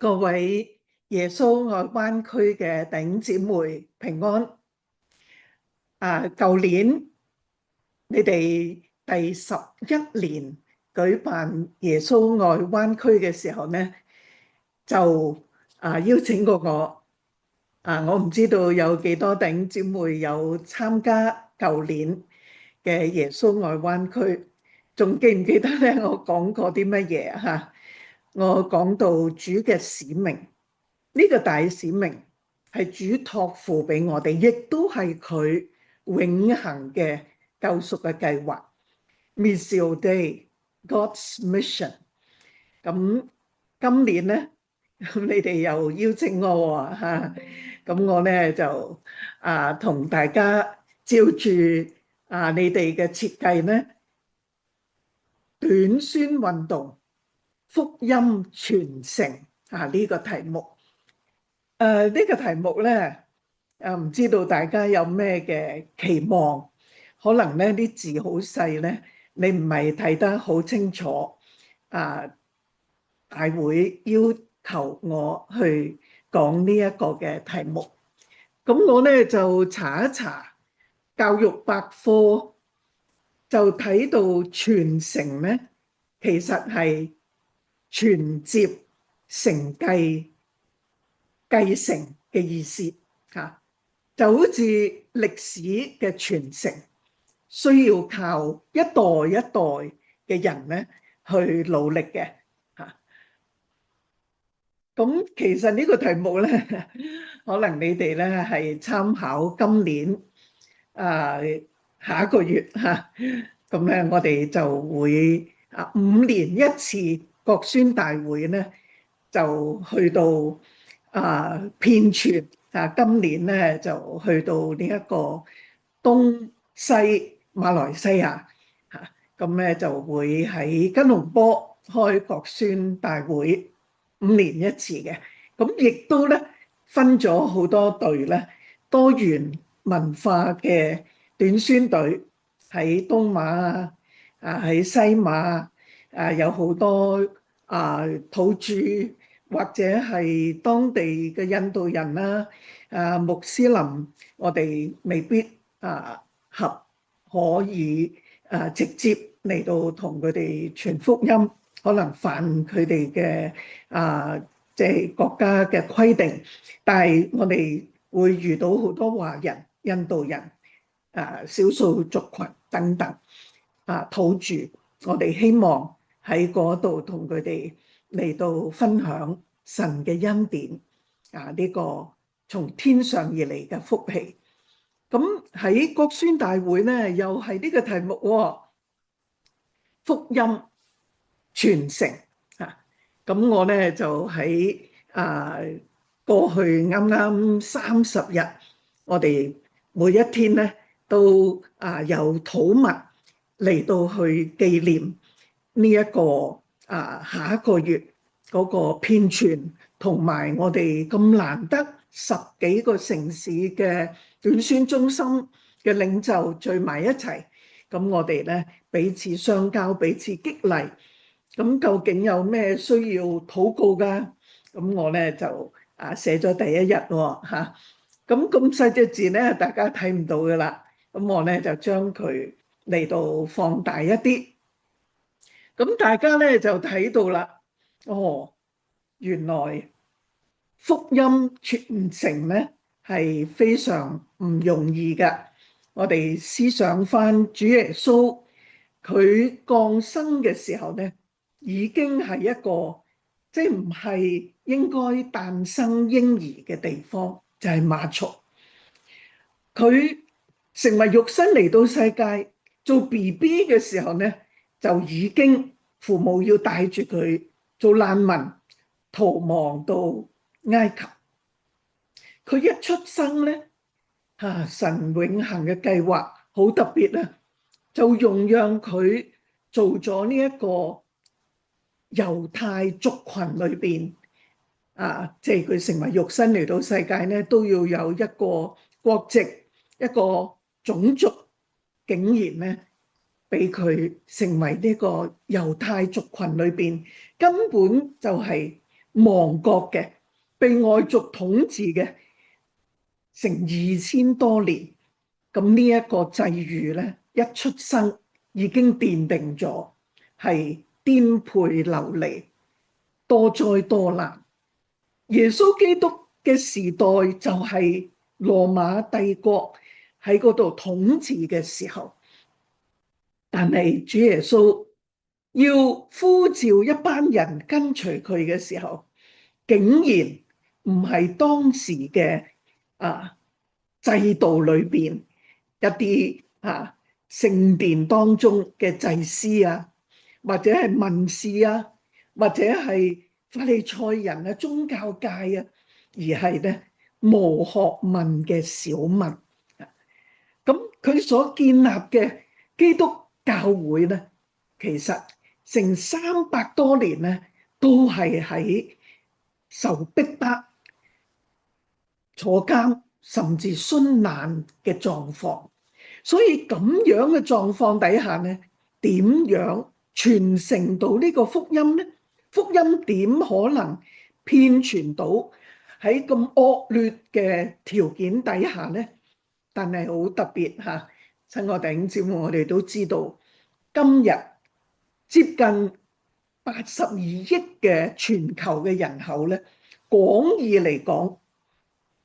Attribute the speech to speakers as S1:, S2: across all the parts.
S1: 各位耶穌愛灣區嘅弟兄姊妹平安。舊年你哋第11年舉辦耶穌愛灣區嘅時候呢，就邀請過我。我唔知道有幾多弟兄姊妹有參加舊年嘅耶穌愛灣區，仲記唔記得咧？我講過啲乜嘢啊？我講到主嘅使命，呢個大使命係主託付俾我哋，亦都係佢永恆嘅救贖嘅計劃。Missio Dei, God's mission。咁今年咧，你哋又邀請我喎，咁我咧就同大家照住你哋嘅設計咧，短宣運動福音傳承呢個題目。呢個題目咧，唔知道大家有咩嘅期望？可能咧啲字好細咧，你唔係睇得好清楚。大會要求我去講呢一個嘅題目，咁我咧就查一查教育百科，就睇到傳承咧，其實係傳接、承繼、繼承嘅意思嚇，就好似歷史嘅傳承，需要靠一代一代嘅人咧去努力嘅嚇。咁其實呢個題目咧，可能你哋咧係參考今年下一個月嚇，咁咧我哋就會5年一次國宣大會咧，就去到遍傳今年咧就去到呢一個東西馬來西亞嚇，咁咧就會喺吉隆坡開國宣大會。5年一次嘅，咁亦都咧分咗好多隊咧，多元文化嘅短宣隊喺東馬喺西馬有好多土著或者係當地嘅印度人啦，穆斯林，我哋未必可以直接嚟到同佢哋傳福音。可能犯佢哋嘅即係國家嘅規定，但係我哋會遇到好多華人、印度人、少數族群等等土著，我哋希望喺嗰度同佢哋嚟到分享神嘅恩典呢個從天上而嚟嘅福氣。咁喺國宣大會咧，又係呢個題目喎，福音傳承咁我咧就喺過去啱啱30日，我哋每一天咧都有禱文嚟到去紀念呢一個下一個月嗰個遍傳，同埋我哋咁難得10幾個城市嘅短宣中心嘅領袖聚埋一齊，咁我哋咧彼此相交，彼此激勵。咁究竟有咩需要禱告㗎？咁我咧就寫咗第一日喎嚇。咁細隻字咧，大家睇唔到㗎啦。咁我咧就將佢嚟到放大一啲。咁大家咧就睇到啦。原來福音傳承咧係非常唔容易㗎。我哋思想返主耶穌佢降生嘅時候咧，已經係一個即係唔係應該誕生嬰兒嘅地方，就係馬槽。佢成為肉身嚟到世界做 BB 嘅時候咧，就已經父母要帶住佢做難民逃亡到埃及。佢一出生咧，神永恆嘅計劃好特別啊，就容讓佢做咗呢一個猶太族群裏邊即係佢成為肉身嚟到世界咧，都要有一個國籍、一個種族，竟然咧俾佢成為呢個猶太族群裏邊根本就係亡國嘅，被外族統治嘅成2000多年。咁呢一個際遇咧，一出生已經奠定咗係顛沛流離、多災多難。耶穌基督嘅時代就係羅馬帝國喺嗰度統治嘅時候，但係主耶穌要呼召一班人跟隨佢嘅時候，竟然唔係當時嘅制度裏邊一啲聖殿當中嘅祭司啊，或者係文士啊，或者係法利賽人啊、宗教界啊，而係咧無學問嘅小民。咁佢所建立嘅基督教會咧，其實成300多年咧，都係喺受逼迫、坐監甚至殉難嘅狀況。所以咁樣嘅狀況底下咧，點樣傳承到呢個福音呢？福音點可能遍傳到喺咁惡劣嘅條件底下呢？但係好特別嚇，親愛弟兄姊妹，我哋都知道，今日接近82億嘅全球嘅人口咧，廣義嚟講，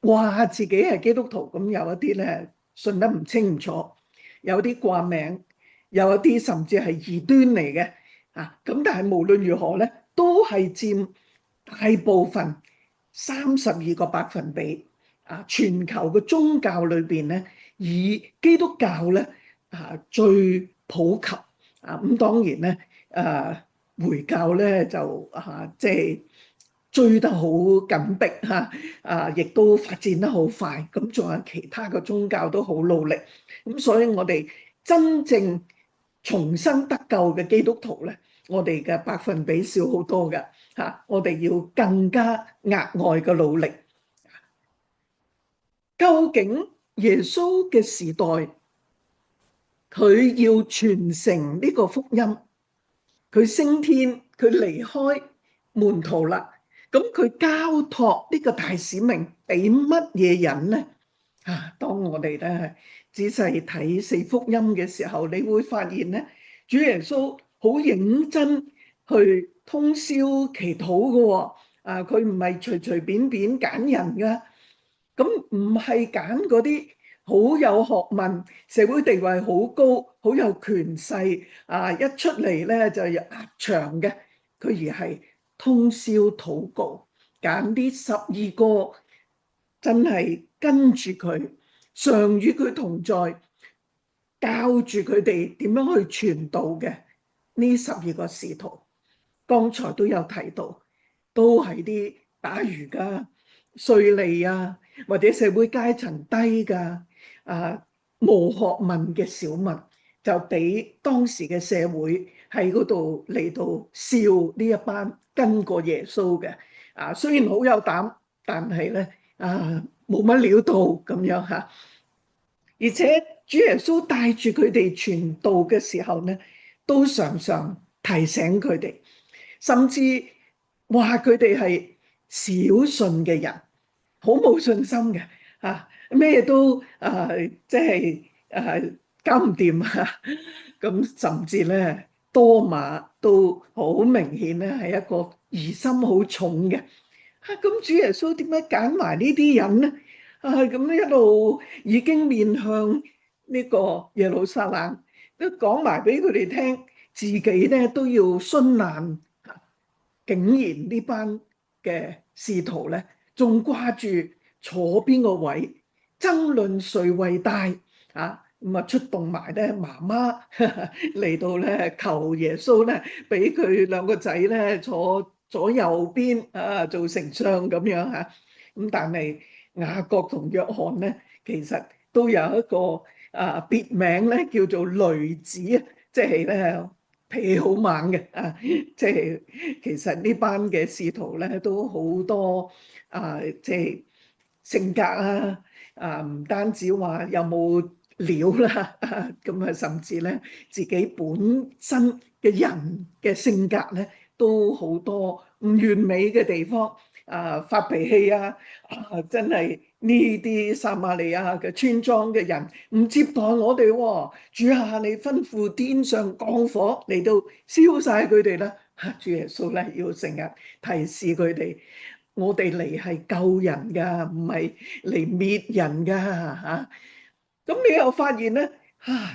S1: 話自己係基督徒，咁有一啲咧信得唔清楚，有啲掛名，有一啲甚至係異端嚟嘅咁但係無論如何咧，都係佔大部分32%全球嘅宗教裏邊咧，以基督教咧最普及咁當然咧回教咧就即係追得好緊迫亦都發展得好快。咁仲有其他嘅宗教都好努力。咁所以我哋真正重生得救嘅基督徒咧，我哋嘅百分比少好多㗎我哋要更加額外嘅努力。究竟耶穌嘅時代，佢要傳承呢個福音，佢升天，佢離開門徒啦，咁佢交託呢個大使命俾乜嘢人呢？當我哋咧仔細睇四福音嘅時候，你會發現咧，主耶穌好認真去通宵祈禱嘅佢唔係隨隨便便揀人㗎。咁唔係揀嗰啲好有學問、社會地位好高、好有權勢一出嚟咧就壓場嘅，佢而係通宵禱告，揀啲12個真係跟住佢，常與佢同在，教住佢哋點樣去傳道嘅呢12個使徒。剛才都有提到，都係啲打魚㗎、稅吏或者社會階層低㗎無學問嘅小民，就俾當時嘅社會喺嗰度嚟到笑呢一班跟過耶穌嘅雖然好有膽，但係咧冇乜料到咁樣而且主耶穌帶住佢哋傳道嘅時候咧，都常常提醒佢哋，甚至話佢哋係小信嘅人，好冇信心嘅咩都即係搞唔掂咁甚至咧多馬都好明顯咧係一個疑心好重嘅咁主耶穌點解揀埋呢啲人咧咁一路已經面向呢個耶路撒冷，都講埋俾佢哋聽，自己咧都要殉難，竟然呢班嘅使徒咧仲掛住坐邊個位，爭論誰為大咁出動埋咧媽媽嚟到咧求耶穌咧俾佢兩個仔咧坐左右邊做丞相咁樣咁但係雅各同約翰咧其實都有一個別名咧叫做雷子即係咧脾氣好猛嘅即係其實呢班嘅使徒咧都好多即係性格唔單止話有冇料啦咁甚至咧自己本身嘅人嘅性格咧都好多唔完美嘅地方，發脾氣真係呢啲撒瑪利亞嘅村莊嘅人唔接待我哋喎，主啊，你吩咐天上降火嚟到燒晒佢哋啦。主耶穌咧要成日提示佢哋，我哋嚟係救人噶，唔係嚟滅人噶嚇。咁你又發現咧，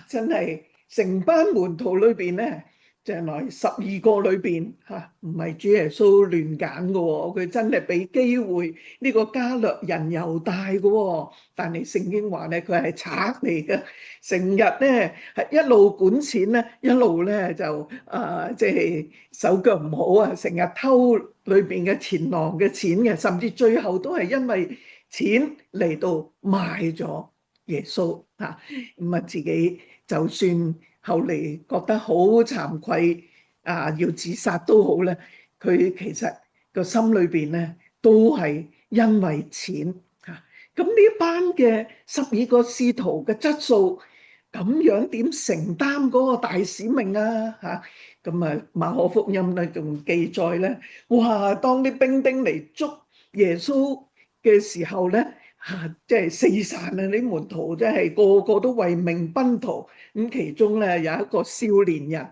S1: 真係成班門徒裏邊咧，原來12個裏邊唔係主耶穌亂揀嘅喎，佢真係俾機會呢個加略人猶大嘅喎。但係聖經話咧，佢係賊嚟嘅，成日咧係一路管錢咧，一路咧就即係手腳唔好啊，成日偷裏邊嘅錢囊嘅錢嘅，甚至最後都係因為錢嚟到賣咗耶穌咁自己就算後嚟覺得好慚愧要自殺都好咧，佢其實個心裏邊咧都係因為錢咁呢班嘅12個使徒嘅質素咁樣點承擔嗰個大使命咁馬可福音咧仲記載咧，哇！當啲兵丁嚟捉耶穌嘅時候咧，即係四散啊！啲門徒真係個個都為命奔逃。咁其中咧有一個少年人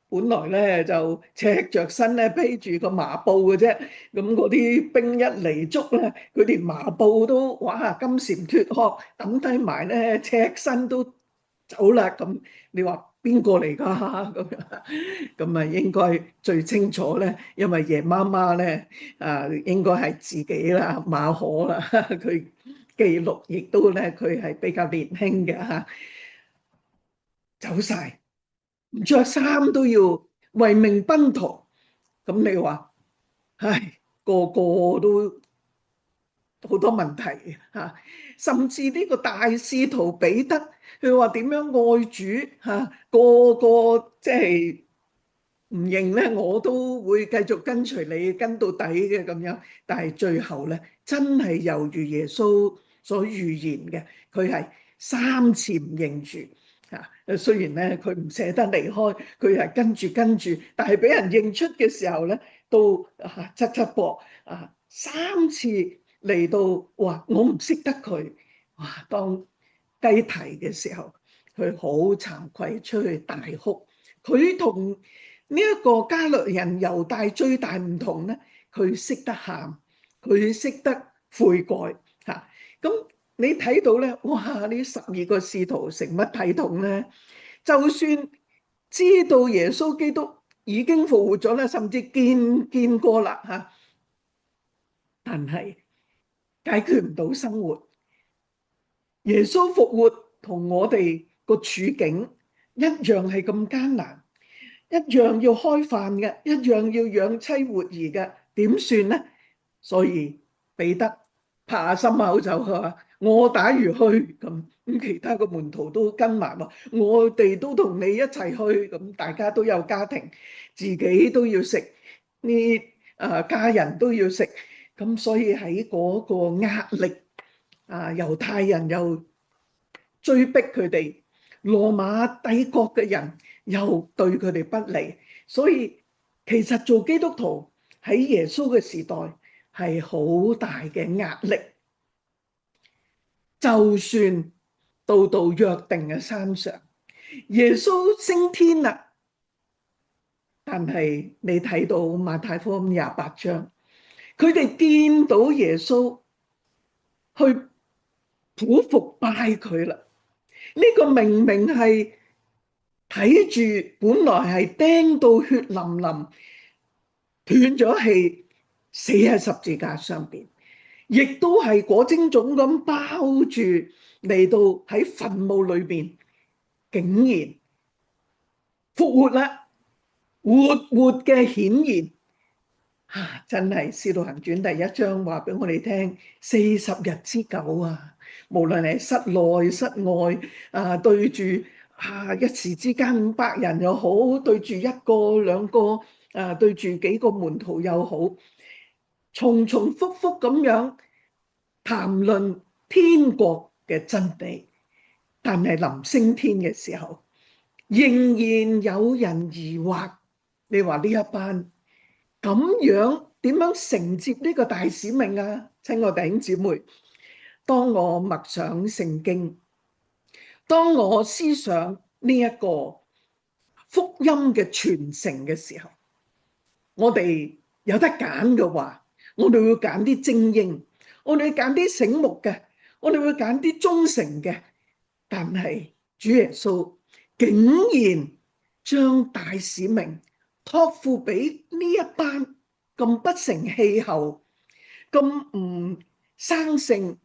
S1: 本來咧就赤着身咧披住個麻布嘅啫。咁嗰啲兵一嚟捉咧，佢連麻布都金蟬脫殼，抌低埋咧，赤身都走啦。咁你話邊個嚟㗎？咁應該最清楚咧，因為夜媽媽咧應該係自己啦，馬可啦，佢記錄亦都咧，佢係比較年輕嘅走晒，唔着衫都要為命奔逃。咁你話，個個都好多問題甚至呢個大使徒彼得，佢話點樣愛主個個即係唔認咧，我都會繼續跟隨你，跟到底嘅咁樣。但係最後咧，真係猶如耶穌所預言嘅，佢係3次唔認主雖然咧佢唔捨得離開，佢係跟住，但係俾人認出嘅時候咧，都側側膊3次嚟到話我唔識得佢。當雞啼嘅時候，佢好慚愧，出去大哭。佢同呢一個加略人猶大最大唔同咧，佢識得喊，佢識得悔改咁你睇到咧，哇！呢12個使徒成乜體統咧？就算知道耶穌基督已經復活咗啦，甚至見過啦但係解決唔到生活。耶穌復活同我哋個處境一樣係咁艱難，一樣要開飯嘅，一樣要養妻活兒嘅，點算呢？所以彼得拍下心口就話：我打魚去咁，其他個門徒都跟埋喎，我哋都同你一齊去咁，大家都有家庭，自己都要食，呢家人都要食，咁所以喺嗰個壓力猶太人又追逼佢哋，羅馬帝國嘅人又對佢哋不利，所以其實做基督徒喺耶穌嘅時代係好大嘅壓力。就算到約定嘅山上，耶穌升天啦，但係你睇到馬太福音28章，佢哋見到耶穌去俯伏拜佢啦。呢個明明係睇住本來係釘到血淋淋，斷咗氣，死喺十字架上邊，亦都係裹蒸粽咁包住嚟到喺墳墓裏邊，竟然復活啦，活嘅顯現真係《使徒行傳》第1章話俾我哋聽，40日之久無論係室內室外對住一時之間500人又好，對住1個2個對住幾個門徒又好，重重複複咁樣談論天國嘅真理，但係臨升天嘅時候，仍然有人疑惑，你話呢一班咁樣點樣承接呢個大使命啊？親愛弟兄姊妹，當我默想聖經，當我思想呢一個福音嘅傳承嘅時候，我哋有得揀嘅話，我哋會揀啲精英，我哋會揀啲醒目嘅，我哋會揀啲忠誠嘅。但係主耶穌竟然將大使命託付俾呢一班咁不成氣候、咁唔生性、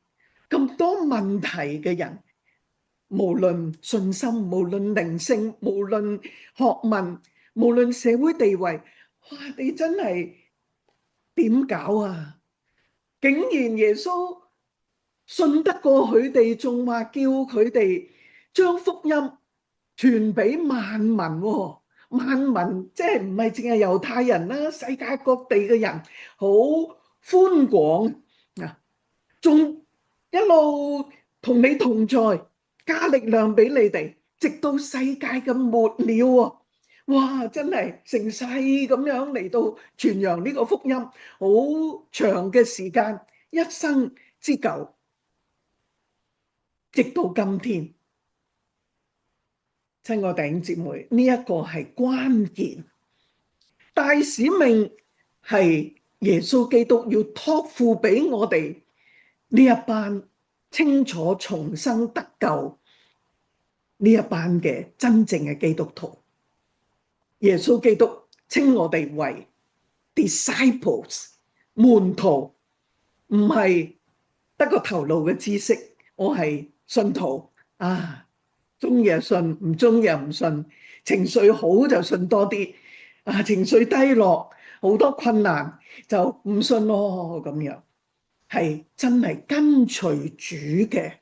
S1: 咁多問題嘅人，無論信心、無論靈性、無論學問、無論社會地位，哇！你真係點搞啊？竟然耶穌信得過佢哋，仲話叫佢哋將福音傳俾萬民喎。萬民即係唔係淨係猶太人啦，世界各地嘅人好寬廣啊，仲一路同你同在，加力量俾你哋，直到世界嘅末了喎。哇！真係成世咁樣嚟到傳揚呢個福音，好長嘅時間，一生之久，直到今天。親愛弟兄姊妹，呢一個係關鍵，大使命係耶穌基督要託付俾我哋呢一班清楚重生得救呢一班嘅真正嘅基督徒。耶穌基督稱我哋為 disciples 門徒，唔係得個頭腦嘅知識，我係信徒啊，中意就信，唔中意就唔信，情緒好就信多啲啊，情緒低落好多困難就唔信咯，咁樣係真係跟隨主嘅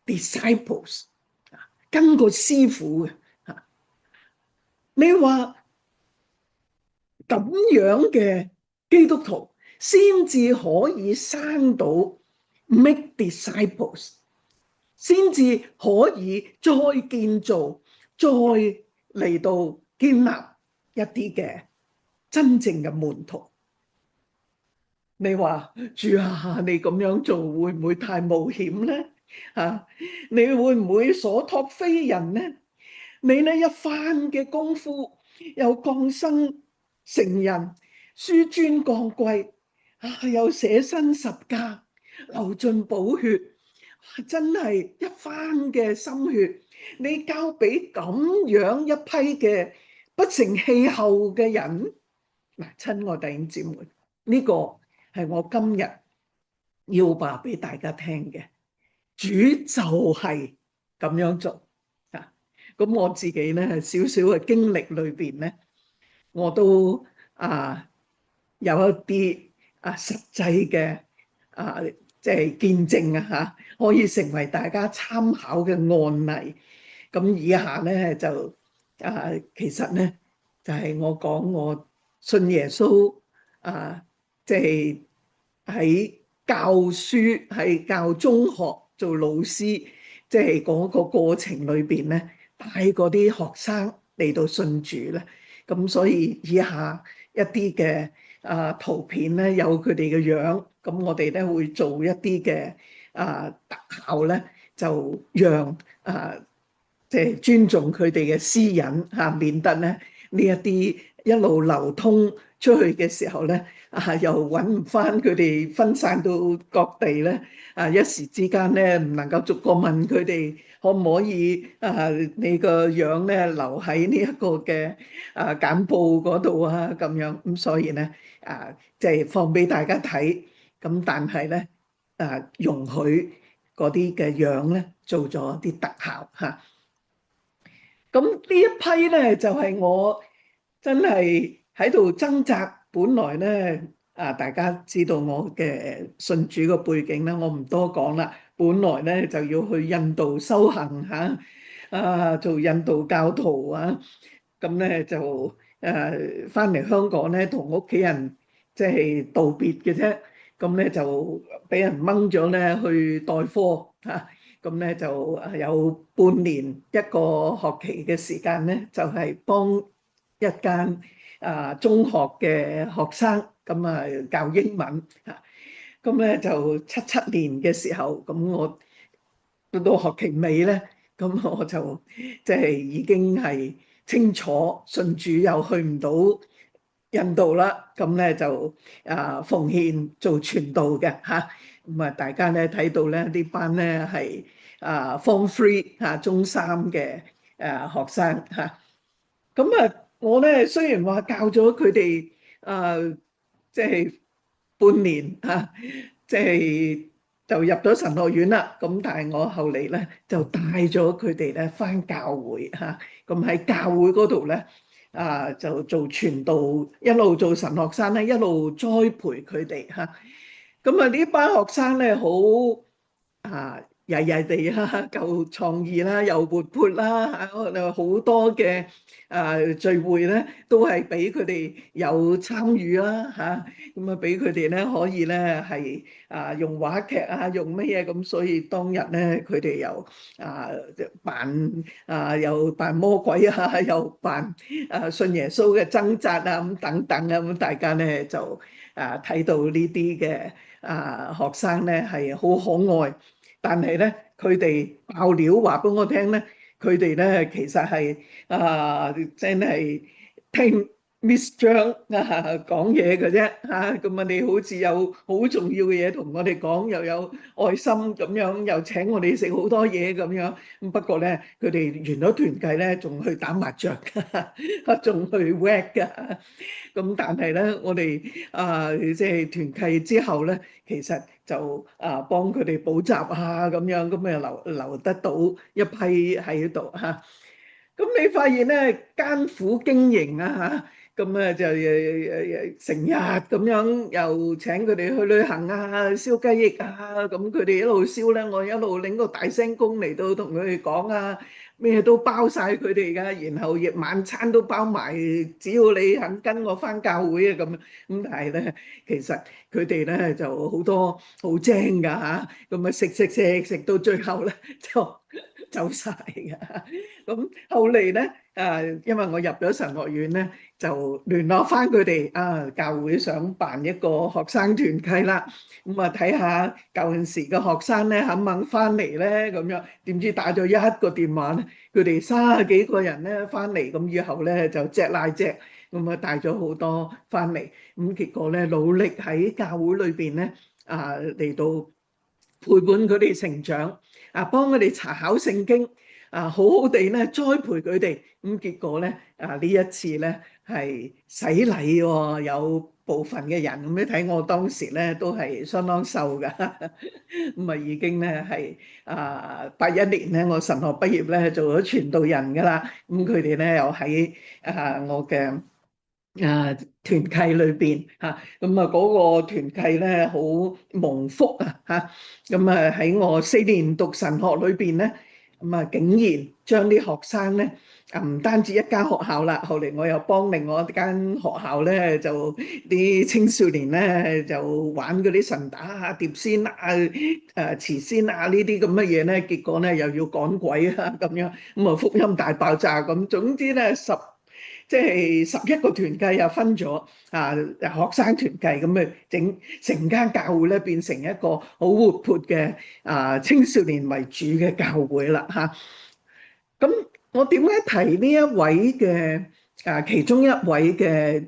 S1: disciples 啊，跟個師傅嘅。你話咁樣嘅基督徒先至可以生到 make disciples， 先至可以再建造，再嚟到建立一啲嘅真正嘅門徒。你話主啊，你咁樣做會唔會太冒險呢？你會唔會所託非人呢？你呢一番嘅功夫，又降生成人，紆尊降貴，又捨身十架，流盡寶血，真係一番嘅心血。你交俾咁樣一批嘅不成氣候嘅人，嗱，親愛弟兄姊妹，呢個係我今日要話俾大家聽嘅，主就係咁樣做。咁我自己咧，少少嘅經歷裏邊咧，我都有一啲實際嘅即係見證嚇，可以成為大家參考嘅案例。咁以下咧就其實咧就係我講我信耶穌即係喺教書，喺教中學做老師，即係嗰個過程裏邊咧，帶嗰啲學生嚟到信主咧。咁所以以下一啲嘅圖片咧有佢哋嘅樣，咁我哋咧會做一啲嘅特效咧，就讓即係尊重佢哋嘅私隱嚇，免得咧呢一啲一路流通出去嘅時候咧又揾唔翻佢哋，分散到各地咧一時之間咧唔能夠逐個問佢哋可唔可以你個樣咧留喺呢一個嘅簡報嗰度啊咁樣。咁所以咧即係放俾大家睇，咁但係咧容許嗰啲嘅樣咧做咗啲特效嚇。咁呢一批咧就係我真係喺度掙扎。本來咧大家知道我嘅信主嘅背景咧，我唔多講啦。本來咧就要去印度修行嚇，做印度教徒啊。咁咧就翻嚟香港咧，同屋企人即係道別嘅啫。咁咧就俾人掹咗咧去代課嚇。咁咧就有半年一個學期嘅時間咧，就係幫一間中學嘅學生，咁教英文嚇。咁咧就77年嘅時候，咁我到學期尾咧，咁我就即係已經係清楚信主又去唔到印度啦，咁咧就奉獻做傳道嘅嚇。咁大家咧睇到咧呢班咧係Form 3中三嘅學生嚇。咁我咧雖然話教咗佢哋即係半年即係就入咗神學院啦。咁但係我後嚟咧就帶咗佢哋咧返教會嚇。咁喺教會嗰度咧就做傳道，一路做神學生咧，一路栽培佢哋嚇。咁呢班學生咧好曳曳地啦，夠創意啦，又活潑啦嚇，好多嘅聚會咧都係俾佢哋有參與啦嚇。咁俾佢哋咧可以咧係用話劇用乜嘢咁，所以當日咧佢哋又又扮魔鬼又扮信耶穌嘅掙扎咁等等咁，大家咧就睇到呢啲嘅學生咧係好可愛。但係咧，佢哋爆料話俾我聽咧，佢哋咧其實係真係聽 Miss 張講嘢嘅啫嚇。咁你好似有好重要嘅嘢同我哋講，又有愛心咁樣，又請我哋食好多嘢咁樣。咁不過咧，佢哋完咗團契咧，仲去打麻雀㗎，仲去 work 㗎。咁但係咧，我哋即係團契之後咧，其實就幫佢哋補習咁樣，咁留得到一批喺度嚇。咁你發現咧艱苦經營咁就成日咁樣又請佢哋去旅行燒雞翼咁佢哋一路燒咧，我一路拎個大聲公嚟到同佢哋講咩都包晒佢哋㗎，然後晚餐都包埋，只要你肯跟我返教會咁。咁但係咧，其實佢哋咧就好多好精㗎咁食到最後咧就走晒㗎。咁後嚟咧因為我入咗神學院咧，就聯絡返佢哋教會想辦一個學生團契啦。咁睇下舊陣時嘅學生咧肯唔肯返嚟咧咁樣。點知打咗一個電話咧，佢哋30幾個人咧返嚟，咁以後咧就隻拉隻咁帶咗好多返嚟。咁結果咧努力喺教會裏邊咧嚟到陪伴佢哋成長幫佢哋查考聖經好好地咧栽培佢哋。咁結果咧呢一次咧係洗禮喎，有部分嘅人咁你睇我當時咧都係相當瘦㗎。咁已經咧係81年咧我神學畢業咧做咗傳道人㗎啦。咁佢哋咧又喺我嘅團契裏邊咁嗰個團契咧好蒙福咁喺我4年讀神學裏邊咧，咁竟然將啲學生咧唔單止一間學校啦，後嚟我又幫另外一間學校咧，就啲青少年咧就玩嗰啲神打碟仙慈仙呢啲咁嘅嘢咧，結果咧又要趕鬼咁樣，咁福音大爆炸咁。總之咧即係11個團契又分咗學生團契咁成間教會咧變成一個好活潑嘅青少年為主嘅教會啦咁我點解提呢一位嘅其中一位嘅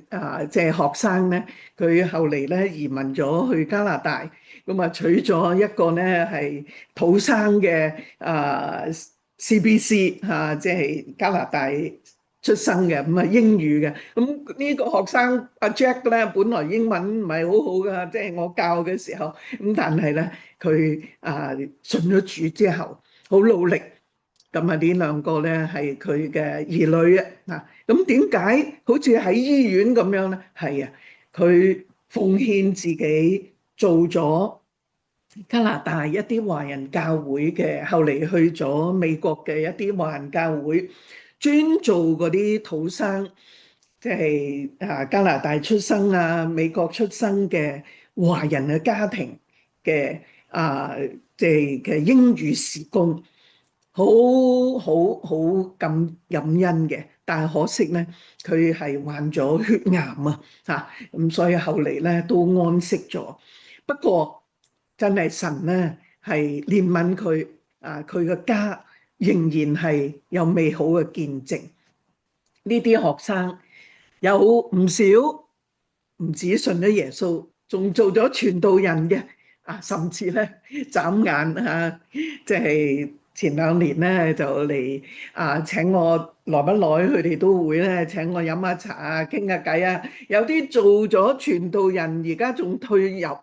S1: 即係學生咧？佢後嚟咧移民咗去加拿大，咁娶咗一個咧係土生嘅CBC 即係加拿大出生嘅，咁英語嘅。咁呢個學生阿 Jack 咧，本來英文唔係好好噶，即係我教嘅時候。咁但係咧，佢信咗主之後，好努力。咁呢兩個咧係佢嘅兒女咁點解好似喺醫院咁樣咧？係佢奉獻自己做咗加拿大一啲華人教會嘅，後嚟去咗美國嘅一啲華人教會，專做嗰啲土生，即係加拿大出生美國出生嘅華人嘅家庭嘅即係嘅英語事工。感恩嘅，但係可惜咧，佢係患咗血癌啊，咁所以後嚟咧都安息咗。不過真係神咧係憐憫佢佢嘅家仍然係有美好嘅見證。呢啲學生有唔少唔止信咗耶穌，仲做咗傳道人嘅甚至咧眨眼即係前2年咧就嚟請我來不來，佢哋都會咧請我飲下茶啊，傾下偈啊。有啲做咗傳道人，而家仲退休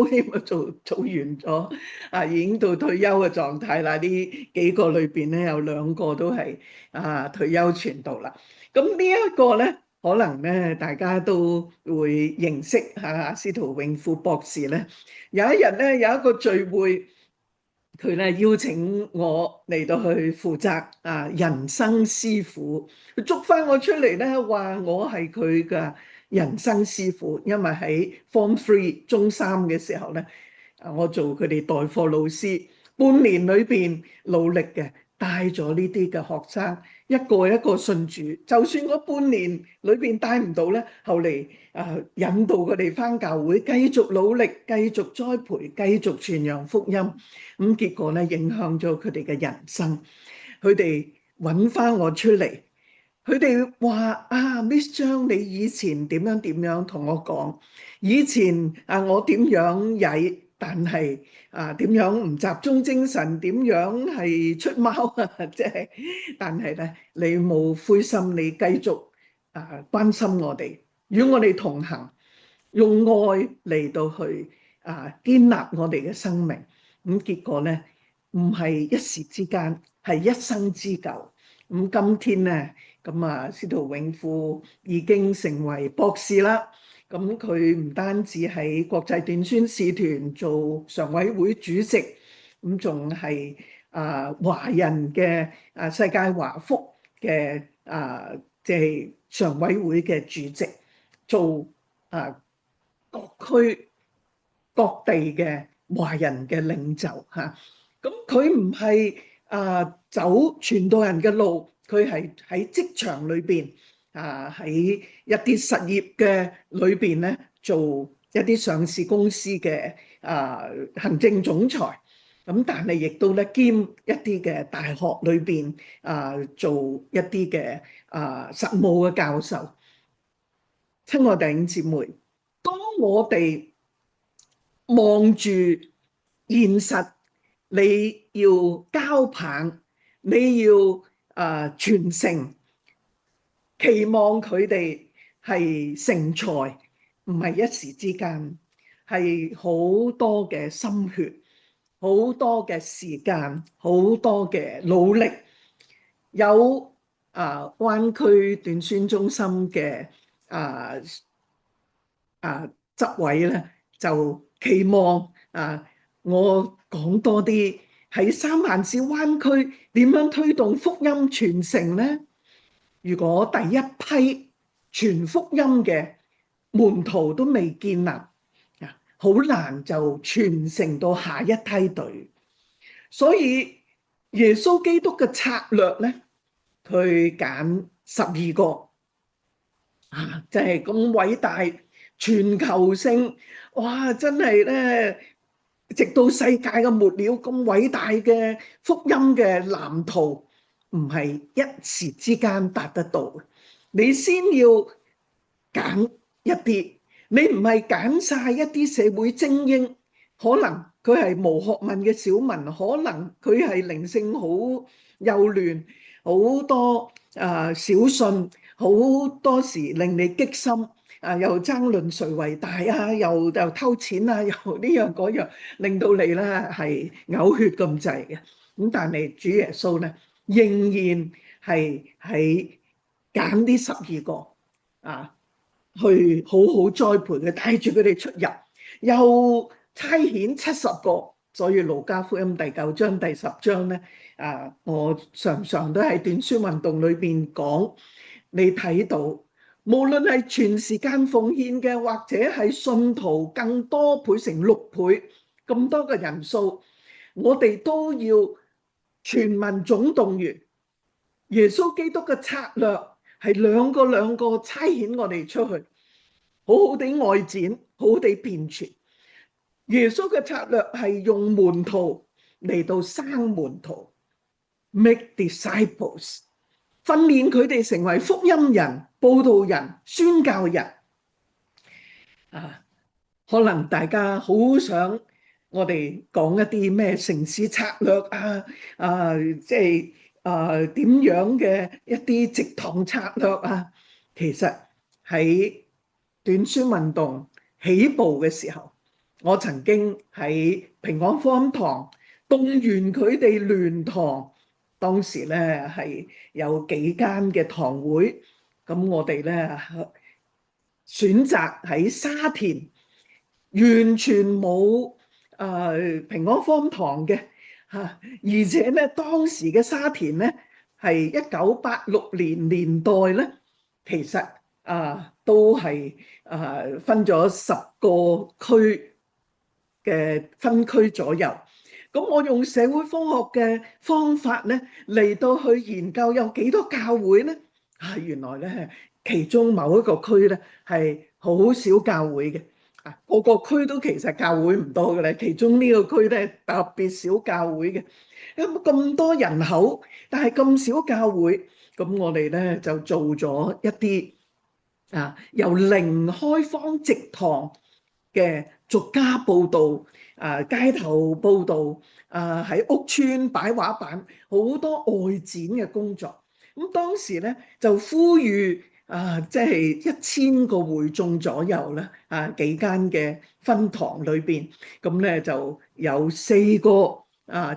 S1: 添啊，做完咗已經到退休嘅狀態啦。呢幾個裏邊咧有2個都係退休傳道啦。咁呢一個咧，可能咧大家都會認識司徒永富博士咧。有一日咧有一個聚會，佢咧邀請我嚟到去負責人生師傅，佢捉翻我出嚟咧，話我係佢嘅人生師傅，因為喺 Form 3中3嘅時候咧，我做佢哋代課老師，半年裏邊努力嘅帶咗呢啲嘅學生一個一個信主。就算我半年裏邊帶唔到咧，後嚟引導佢哋翻教會，繼續努力，繼續栽培，繼續傳揚福音。咁結果咧影響咗佢哋嘅人生。佢哋揾翻我出嚟，佢哋話Miss 張，你以前點樣點樣同我講，以前我點樣曳，但係點樣唔集中精神，點樣係出貓即係，但係咧你冇灰心，你繼續關心我哋，與我哋同行，用愛嚟到去建立我哋嘅生命。咁結果咧唔係一時之間，係一生之久。咁今天咧，司徒永富已經成為博士啦。咁佢唔單止喺國際短宣使團做常委會主席，咁仲係華人嘅世界華福嘅即係常委會嘅主席，做各區各地嘅華人嘅領袖嚇。咁佢唔係走傳道人嘅路，佢係喺職場裏邊喺一啲實業嘅裏邊咧，做一啲上市公司嘅行政總裁。咁但係亦都咧兼一啲嘅大學裏邊做一啲嘅實務嘅教授。親愛弟兄姊妹，當我哋望住現實，你要交棒，你要傳承，期望佢哋係成才，唔係一時之間，係好多嘅心血，好多嘅時間，好多嘅努力。有灣區短宣中心嘅執委咧，就期望我講多啲喺三藩市灣區點樣推動福音傳承呢？如果第一批傳福音嘅門徒都未建立，好難就傳承到下一梯隊。所以耶穌基督嘅策略咧，佢揀12個就係咁偉大，全球性，哇！真係咧，直到世界嘅末了，咁偉大嘅福音嘅藍圖，唔係一時之間達得到。你先要揀一啲，你唔係揀晒一啲社會精英，可能佢係無學問嘅小民，可能佢係靈性好幼嫩，好多小信，好多時令你激心，又爭論誰為大又偷錢又呢樣嗰樣，令到你咧係嘔血咁滯嘅。咁但係主耶穌咧仍然係喺揀啲12個去好好栽培佢，帶住佢哋出入，又差遣70個。所以路加福音第9章第10章咧，我常常都喺短宣運動裏邊講，你睇到無論係全時間奉獻嘅，或者係信徒更多倍成6倍咁多嘅人數，我哋都要全民總動員。耶穌基督嘅策略係兩個差遣我哋出去，好好地外展，好好地遍傳。耶穌嘅策略係用門徒嚟到生門徒 ，make disciples， 訓練佢哋成為福音人、佈道人、宣教人。可能大家好想我哋講一啲咩城市策略即係點樣嘅一啲植堂策略啊？其實喺短宣運動起步嘅時候，我曾經喺平安福音堂動員佢哋聯堂，當時咧係有幾間嘅堂會，咁我哋咧選擇喺沙田，完全冇平安福音堂嘅嚇，而且咧當時嘅沙田咧係1986年代咧，其實都係分咗10個區嘅分區左右。咁我用社會科學嘅方法咧嚟到去研究有幾多教會咧？原來咧其中某一個區咧係好少教會嘅。個個區都其實教會唔多嘅咧，其中呢個區咧特別少教會嘅。咁多人口，但係咁少教會，咁我哋咧就做咗一啲由零開荒植堂嘅逐家佈道，街頭佈道，喺屋邨擺畫板，好多外展嘅工作。咁當時咧就呼籲即係1000個會眾左右啦，幾間嘅分堂裏邊，咁咧就有4個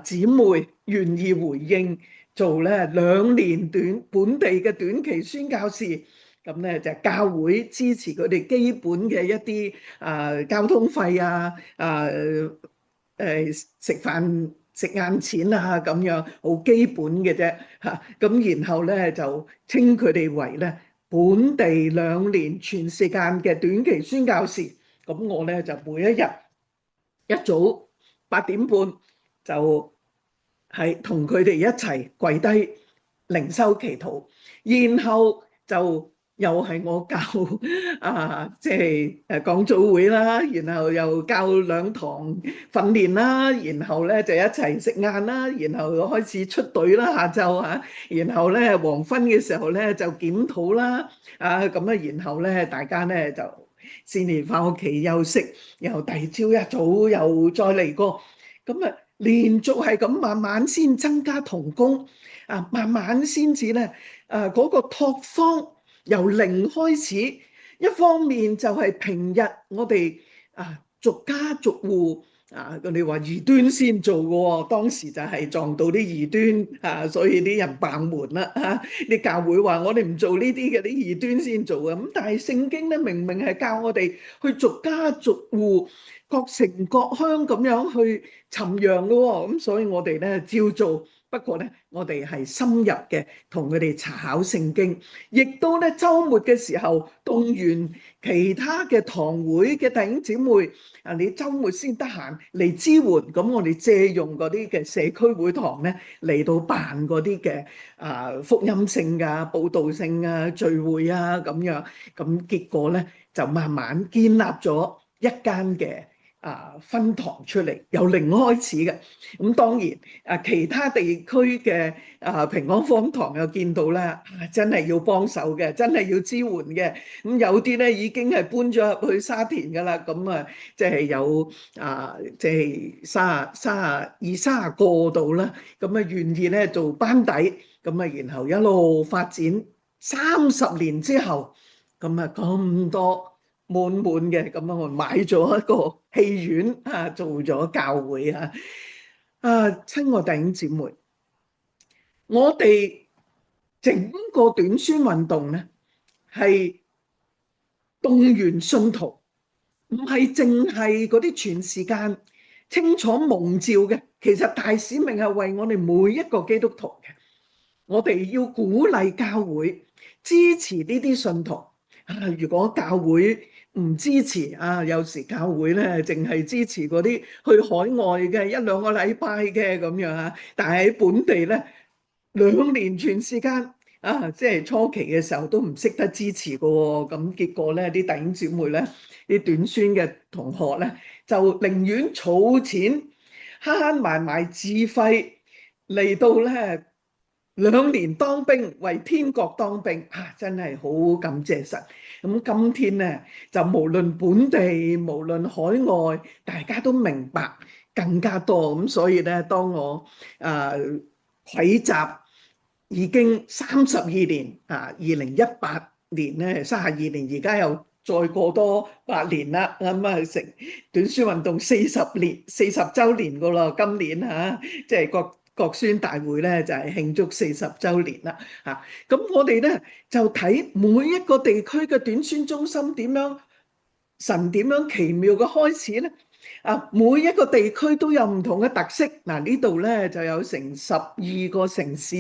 S1: 姊妹願意回應做咧2年本地嘅短期宣教士，咁咧就教會支持佢哋基本嘅一啲交通費食飯食晏錢咁樣，好基本嘅啫嚇。咁然後咧就稱佢哋為咧本地2年全時間嘅短期宣教士。咁我咧就每一日一早8點半就係同佢哋一齊跪低靈修祈禱，然後就又係我教即係講早會啦，然後又教2堂訓練啦，然後咧就一齊食晏啦，然後開始出隊啦下晝然後咧黃昏嘅時候咧就檢討啦，然後咧大家咧就先至翻屋企休息，然後第二朝一早又再嚟過，咁連續係咁慢慢先增加同工，慢慢先至咧嗰個拓荒由零開始。一方面就係平日我哋逐家逐戶佢哋話異端先做嘅喎，當時就係撞到啲異端所以啲人爆門啦啲教會話我哋唔做呢啲嘅，啲異端先做嘅。咁但係聖經咧明明係教我哋去逐家逐戶、各城各鄉咁樣去尋羊嘅喎，咁所以我哋咧照做。不過咧，我哋係深入嘅同佢哋查考聖經，亦都咧週末嘅時候動員其他嘅堂會嘅弟兄姊妹，你週末先得閒嚟支援，咁我哋借用嗰啲嘅社區會堂咧嚟到辦嗰啲嘅福音性佈道性聚會咁樣，咁結果咧就慢慢建立咗一間嘅分堂出嚟，由零開始嘅。咁當然其他地區嘅平安福音堂又見到啦，真係要幫手嘅，真係要支援嘅。咁有啲咧已經係搬咗入去沙田噶啦，咁即係有即係30個度啦，咁願意咧做班底，咁然後一路發展30年之後，咁多滿嘅，咁我買咗一個戲院做咗教會親愛弟兄姊妹，我哋整個短宣運動咧係動員信徒，唔係淨係嗰啲全時間清楚蒙召嘅，其實大使命係為我哋每一個基督徒嘅。我哋要鼓勵教會支持呢啲信徒如果教會唔支持有時教會咧淨係支持嗰啲去海外嘅1-2個禮拜嘅咁樣但係喺本地咧2年全時間即係初期嘅時候都唔識得支持嘅喎，咁結果咧啲弟兄姊妹咧啲短宣嘅同學咧就寧願儲錢慳埋自費嚟到咧2年當兵，為天國當兵真係好感謝神。咁今天咧就無論本地無論海外，大家都明白更加多。咁所以咧，當我蒐集已經32年2018年咧32年，而家又再過多8年啦，咁成短宣運動40週年噶啦，今年即係國宣大會咧就係慶祝40週年啦咁我哋咧就睇每一個地區嘅短宣中心神點樣奇妙嘅開始咧每一個地區都有唔同嘅特色。呢度咧就有成12個城市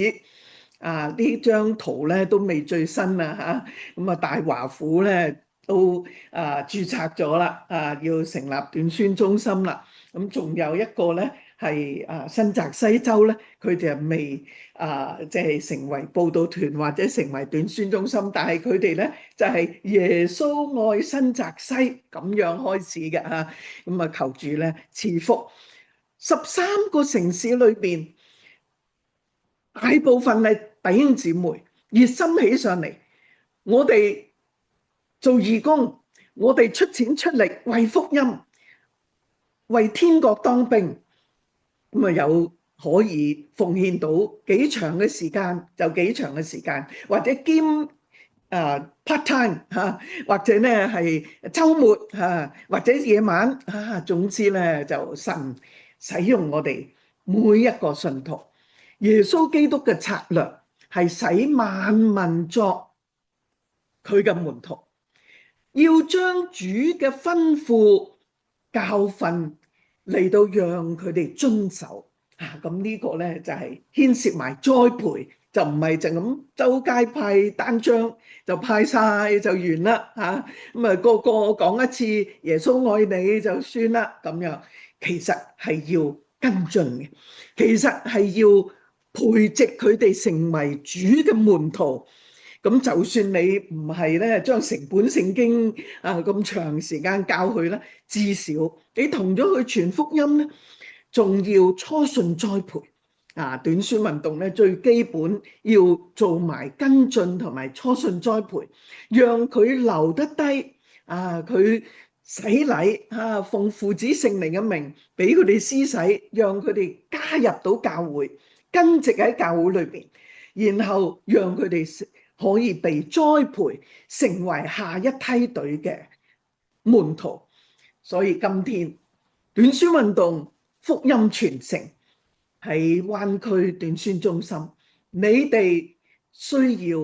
S1: 呢張圖咧都未最新啦咁大華府咧都註冊咗啦要成立短宣中心啦。咁仲有一個咧係新澤西州咧，佢哋未即係成為佈道團或者成為短宣中心，但係佢哋咧就係耶穌愛新澤西咁樣開始嘅咁求主咧賜福。13個城市裏邊，大部分係弟兄姊妹熱心起上嚟，我哋做義工，我哋出錢出力為福音，為天國當兵。咁有可以奉獻到幾長嘅時間就幾長嘅時間，或者兼part time 或者咧係週末或者夜晚總之咧就神使用我哋每一個信徒。耶穌基督嘅策略係使萬民作佢嘅門徒，要將主嘅吩咐教訓嚟到讓佢哋遵守咁呢個咧就係牽涉埋栽培，就唔係就咁周街派單張就派晒就完啦咁個個講一次耶穌愛你就算啦咁樣。其實係要跟進嘅，其實係要培植佢哋成為主嘅門徒。咁就算你唔係咧將成本聖經咁長時間教佢咧，至少你同咗佢傳福音咧，仲要初信栽培短宣運動咧最基本要做埋跟進同埋初信栽培，讓佢留得低佢洗禮奉父子聖靈嘅名俾佢哋施洗，讓佢哋加入到教會，根植喺教會裏邊，然後讓佢哋可以被栽培成為下一梯隊嘅門徒。所以今天短宣運動福音傳承喺灣區短宣中心，你哋需要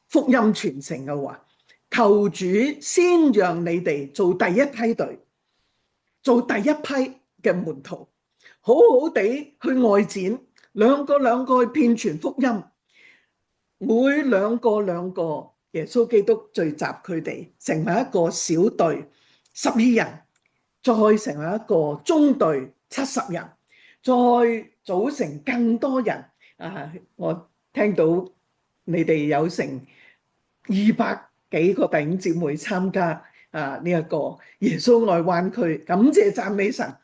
S1: 福音傳承嘅話，求主先讓你哋做第一梯隊，做第一批嘅門徒，好好地去外展，兩個去遍傳福音。每兩個耶穌基督聚集佢哋成為一個小隊12人，再成為一個中隊70人，再組成更多人我聽到你哋有成200幾個弟兄姊妹參加呢一個耶穌愛灣區，感謝讚美神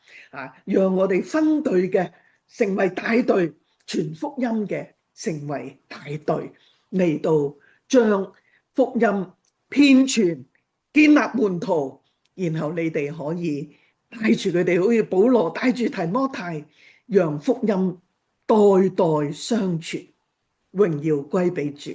S1: 讓我哋分隊嘅成為大隊，傳福音嘅成為大隊，嚟到將福音遍傳，建立門徒，然後你哋可以帶住佢哋，好似保羅帶住提摩太，讓福音代代相傳，榮耀歸俾主。